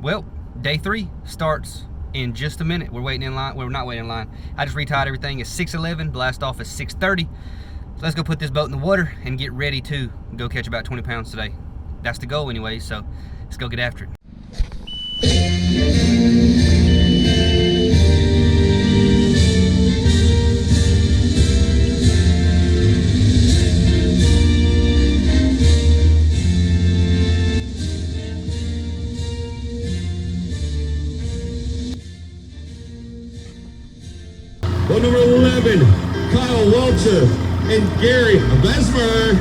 Well, day 3 starts in just a minute. We're waiting in line. We're not waiting in line. I just retied everything. It's 6:11. Blast off at 6:30. So let's go put this boat in the water and get ready to go catch about 20 pounds today. That's the goal anyway, so let's go get after it. Boat number 11, Kyle Welcher and Gary Bassmaster.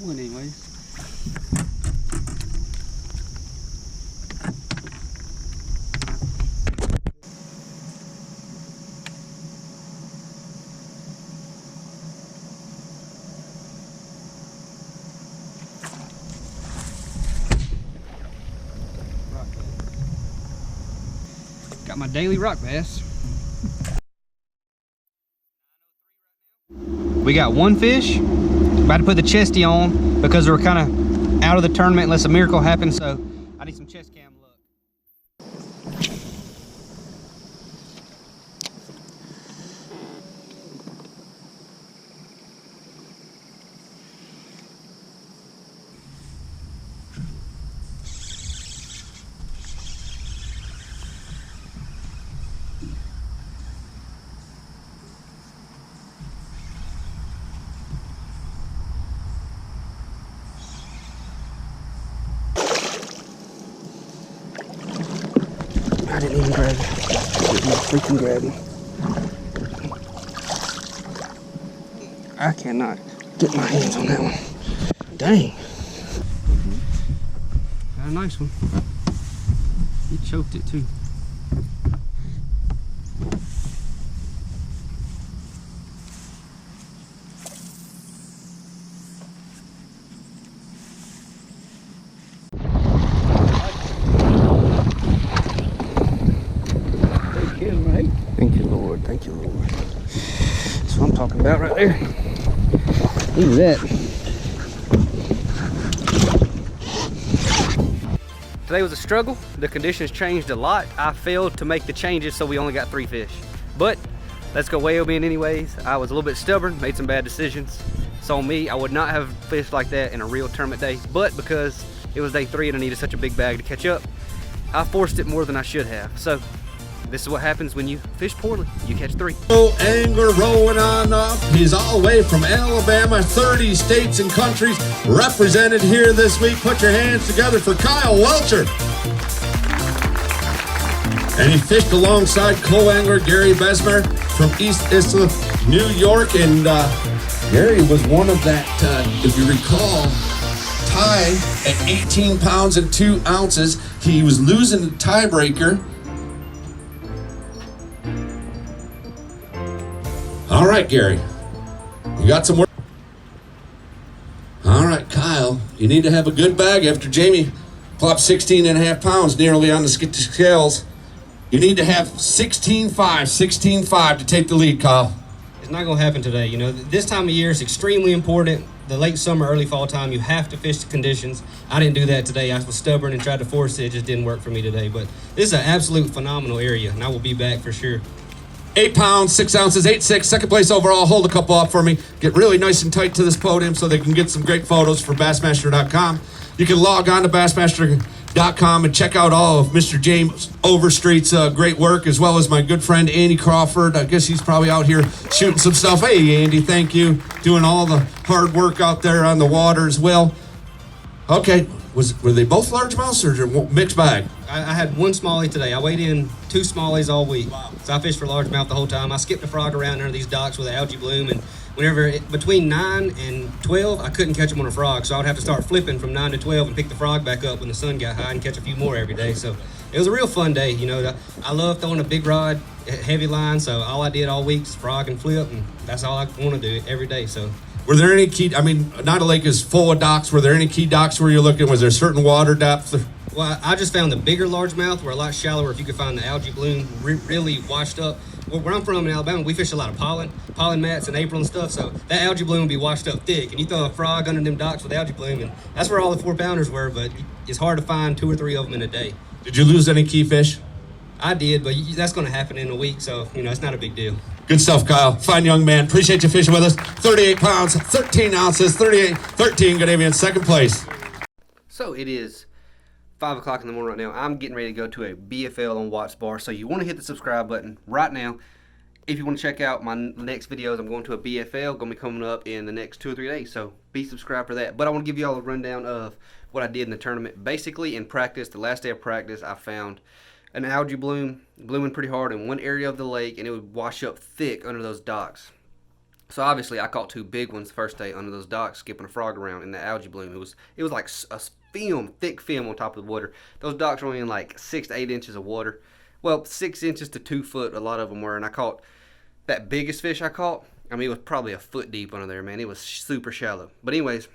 One anyways. Got my daily rock bass. We got one fish. About to put the chesty on because we're kind of out of the tournament unless a miracle happens, so I need some chest cam luck. I didn't even grab it. I didn't freaking grab him. I cannot get my hands on that one. Dang. Got a nice one. He choked it too. Thank you, Lord. Thank you, Lord. That's what I'm talking about right there. Look at that. Today was a struggle. The conditions changed a lot. I failed to make the changes, so we only got 3 fish. But let's go whale bin anyways. I was a little bit stubborn, made some bad decisions. So on me, I would not have fished like that in a real tournament day. But because it was day 3 and I needed such a big bag to catch up, I forced it more than I should have. So this is what happens when you fish poorly. You catch 3. Angler rolling on up. He's all the way from Alabama, 30 states and countries represented here this week. Put your hands together for Kyle Welcher. And he fished alongside co-angler Gary Bassmaster from East Islip, New York. And Gary was one of that, if you recall, tie at 18 pounds and 2 ounces. He was losing the tiebreaker. All right, Gary, you got some work. All right, Kyle, you need to have a good bag after Jamie plopped 16.5 pounds nearly on the scales. You need to have 16.5 to take the lead, Kyle. It's not gonna happen today. You know, this time of year is extremely important the late summer, early fall time, you have to fish the conditions. I didn't do that today. I was stubborn and tried to force it. It just didn't work for me today. But this is an absolute phenomenal area, and I will be back for sure. 8 pounds, 6 ounces, 8.6, second place overall. Hold a couple up for me. Get really nice and tight to this podium so they can get some great photos for Bassmaster.com. You can log on to Bassmaster.com and check out all of Mr. James Overstreet's great work, as well as my good friend Andy Crawford. I guess he's probably out here shooting some stuff. Hey, Andy, thank you. Doing all the hard work out there on the water as well. Okay, were they both largemouths or mixed bag? I had one smallie today. I weighed in 2 smallies all week. Wow. So I fished for largemouth the whole time. I skipped a frog around under these docks with an algae bloom, and between 9 and 12, I couldn't catch them on a frog, so I would have to start flipping from 9 to 12 and pick the frog back up when the sun got high and catch a few more every day. So it was a real fun day. You know, I love throwing a big rod, heavy line, so all I did all week is frog and flip, and that's all I want to do every day. So. Were there any key, I mean, Oneida Lake is full of docks. Were there any key docks where you're looking? Was there certain water depth? Well, I just found the bigger largemouth were a lot shallower if you could find the algae bloom really washed up. Where I'm from in Alabama, we fish a lot of pollen mats in April and stuff, so that algae bloom would be washed up thick, and you throw a frog under them docks with algae bloom, and that's where all the 4-pounders were, but it's hard to find 2 or 3 of them in a day. Did you lose any key fish? I did, but that's going to happen in a week, so, you know, it's not a big deal. Good stuff, Kyle. Fine young man. Appreciate you fishing with us. 38 pounds, 13 ounces, 13. Good evening. Second place. So it is 5 o'clock in the morning right now. I'm getting ready to go to a BFL on Watts Bar. So you want to hit the subscribe button right now. If you want to check out my next videos, I'm going to a BFL. Going to be coming up in the next 2 or 3 days. So be subscribed for that. But I want to give you all a rundown of what I did in the tournament. Basically, in practice, the last day of practice, I found an algae bloom blooming pretty hard in one area of the lake, and it would wash up thick under those docks. So obviously I caught 2 big ones the first day under those docks, skipping a frog around in the algae bloom. It was like a thick film on top of the water. Those docks were in like 6 to 8 inches of water. Well, 6 inches to 2 foot, a lot of them were, and I caught that biggest fish I caught. I mean, it was probably a foot deep under there, man. It was super shallow. But anyways,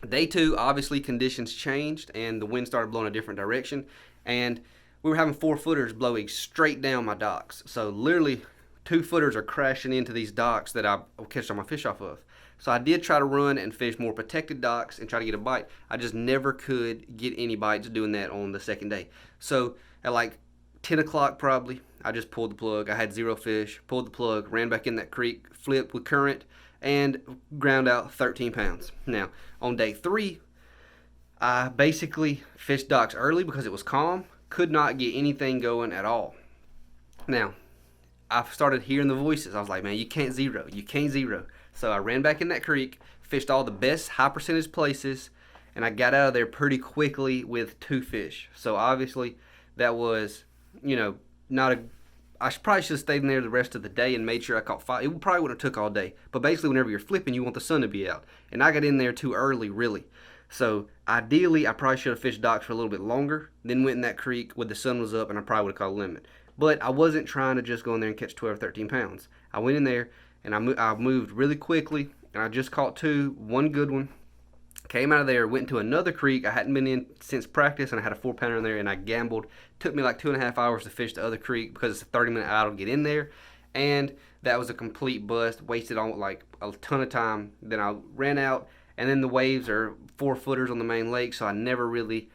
day 2, obviously conditions changed, and the wind started blowing a different direction, and we were having 4-footers blowing straight down my docks. So literally 2-footers are crashing into these docks that I catch all my fish off of. So I did try to run and fish more protected docks and try to get a bite. I just never could get any bites doing that on the second day. So at like 10 o'clock probably, I just pulled the plug. I had 0 fish, pulled the plug, ran back in that creek, flipped with current, and ground out 13 pounds. Now, on day 3, I basically fished docks early because it was calm. Could not get anything going at all. Now, I started hearing the voices. I was like, man, you can't zero. You can't zero. So I ran back in that creek, fished all the best high percentage places, and I got out of there pretty quickly with 2 fish. So obviously that was, you know, I probably should have stayed in there the rest of the day and made sure I caught 5. It probably would have took all day. But basically whenever you're flipping, you want the sun to be out. And I got in there too early, really. So ideally, I probably should have fished docks for a little bit longer, then went in that creek when the sun was up, and I probably would have caught a limit. But I wasn't trying to just go in there and catch 12 or 13 pounds. I went in there, and I moved really quickly, and I just caught 2, 1 good one. Came out of there, went into another creek I hadn't been in since practice, and I had a 4-pounder in there, and I gambled. Took me like 2.5 hours to fish the other creek because it's a 30-minute idle to get in there, and that was a complete bust. Wasted on like a ton of time. Then I ran out. And then the waves are 4-footers on the main lake, so I never really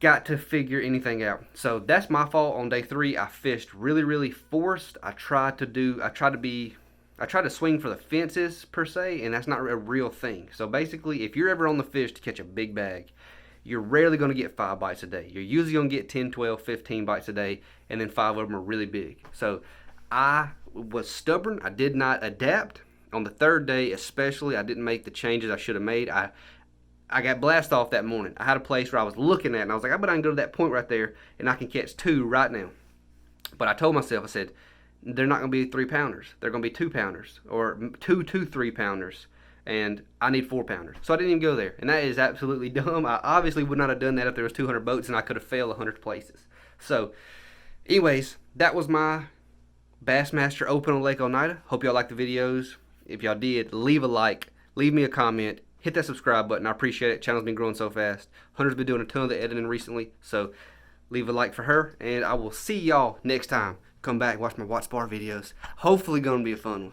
got to figure anything out. So that's my fault. On day 3, I fished really forced. I tried to swing for the fences per se, and that's not a real thing. So basically, if you're ever on the fish to catch a big bag, you're rarely going to get 5 bites a day. You're usually going to get 10, 12, 15 bites a day, and then 5 of them are really big. So I was stubborn. I did not adapt. On the 3rd day especially, I didn't make the changes I should have made. I got blasted off that morning. I had a place where I was looking at, and I was like, I bet I can go to that point right there, and I can catch 2 right now. But I told myself, I said, they're not going to be 3-pounders. They're going to be 2-pounders, or 2 to 3-pounders, and I need 4-pounders. So I didn't even go there, and that is absolutely dumb. I obviously would not have done that if there was 200 boats, and I could have failed 100 places. So, anyways, that was my Bassmaster Open on Lake Oneida. Hope y'all liked the videos. If y'all did, leave a like, leave me a comment, hit that subscribe button. I appreciate it. Channel's been growing so fast. Hunter's been doing a ton of the editing recently, so leave a like for her, and I will see y'all next time. Come back, watch my Watts Bar videos. Hopefully gonna be a fun one.